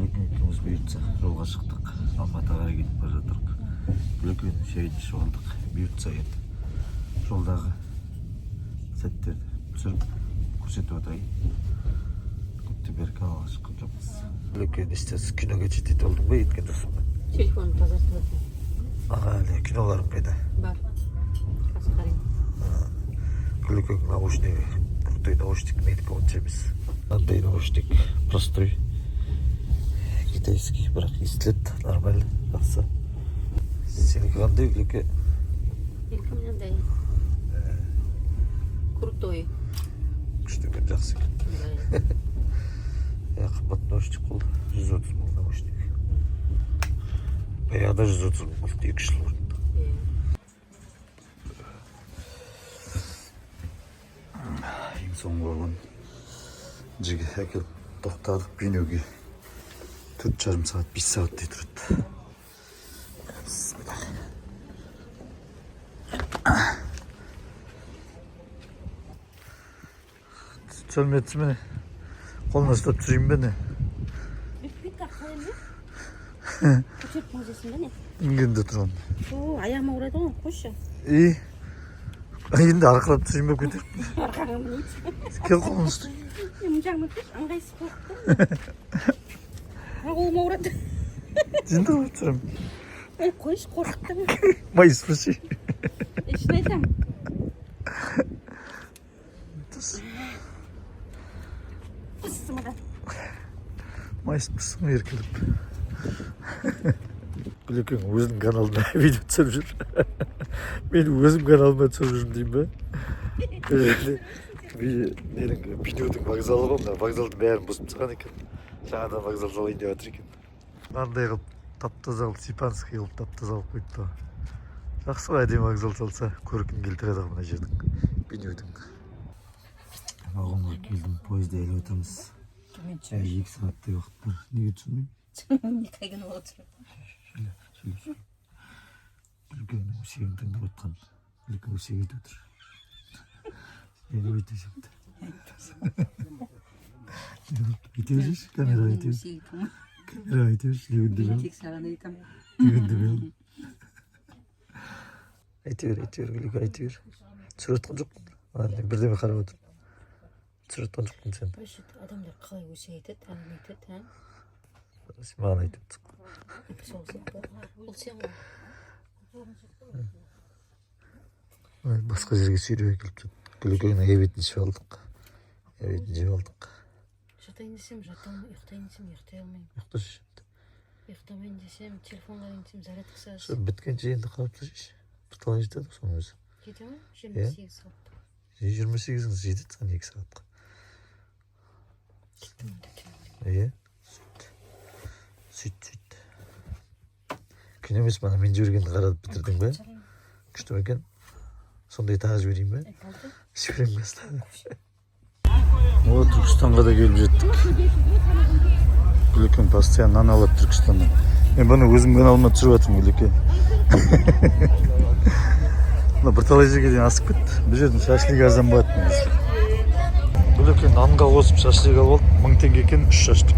Екеуміз бұйыртса жолға шықтық. Алматыға қарай кетіп бара жатырмық. Үлкен шайын ішіп алдық. Бұйыртса енді жолдағы сәттерді түсіріп көрсетіп отырайын. Көптен бері каналға шыққан жоқпыз. Үлкен істесіз киноға жететін болдың ба еткен жоқсың ба? Телефонды тазартып отырмын. Аға әлі киноларың қайда? Бар. Қазір қарайын. Үлкен наушник, крутой наушник, менікі онша емес. Андай наушник простой. Китайский, бірақ естіледі, нормально, жақсы. Сенікі қандай үлкен? Менікі мынандай. Крутой. Күшті екен, жақсы екен. Қымбат наушник болды, 130 мың наушник. Баяғыда 130 мың болды, 2 жыл бұрын. Ең соңғы болған жеге әкеліп тоқтадық бейнеуге. 4,5 saat, 5 saatте тұрды. Сөлметсі мені? Қолына ұстап түсірейін бе не? Бүйтпейді қаққайын бе? Көтеріп маңызеsin бе не? Ингенде тұрған. Аяғыма ұрады ғой, қойшы. Енді арқылап түсірейін бе көтеріп? Арқағым нейді? Кел қолын ұстай. Мен жағына көш, аңғайсыз қорқты. Қолыма ұрады. Енді қойып түсірем. Қойшы, қорқыттым. Май спаси. Шын айтам. Қысымыда. Май спасың еркеліп. Күлекең өзінің каналына видео түсіріп жүр. Мен өзім каналыма түсіріп жүрмін деймін бе? Бейнеудің вокзалы ғой, вокзалдың бәрін бұзып тастаған екен. Жаңадан вокзал салайын деп жатыр екен. Қандай қылып тап-таза қылып, Сипанский қылып тап-таза қылып қойыпты. Жақсы ғой, әдемі вокзал салса, көркін келтіреді ғой мына жердің, бейнеудің. Вагонға келдім, пойызда еліп отырмыз. 2 сағаттай уақыт бар. Неге түсінбеймін? Не қайгын отыр. Шөлі. Үлкен өсегін тыңдап отқан. Үлкен өсек етіп отыр. Еліп өтесемді. Ете өршеш, камера ете өрш. Камера ете өрш, дегенде бел. Тек саған айтам. Дегенде бел. Ете бер, Үлкен ете бер. Түсір отқан жоқпын. Бірдеме қарап отыр. Түсір отқан жоқпын сен. Адамдар қалай өсек етеді, әңгіме етеді, Сен маған айтып тұрсың. Ол сен ғой. Басқа жерге сүйреп әкеліп жүр. Күлекеңнің әйбетін ішіп алдық. Әйбетін жеп алдық. Жатайын десем, жата алмай, ұйықтайын десем, ұйықтай алмаймын. Ұйықташы. Ұйықтамайын десем, телефонға алайын десем, зарядка сағыз. Сол біткенше енді қарап тұршы. Бірталай жетеді соның өзі. Кете ма? 28 сағат. 28-іңіз жетеді сан 2 сағатқа. Сөйт. Күн емес бана мен жібергенді қарадып бітірдің бе? Күшті ме екен? Сондай тағы жіберейін бе? Жіберем бастады. Түркістанға да келіп жеттік. Күлекен постоянно нан алады Түркістаннан. Мен бұны өзім каналыма түсіріп жатырмын Күлекен. Бірталай жерге дейін асып кетті. Бұл жердің шашлығы арзан болатын. Күлекен нанға қосып шашлық алып алды. 1000 теңге екен 3 шашлық.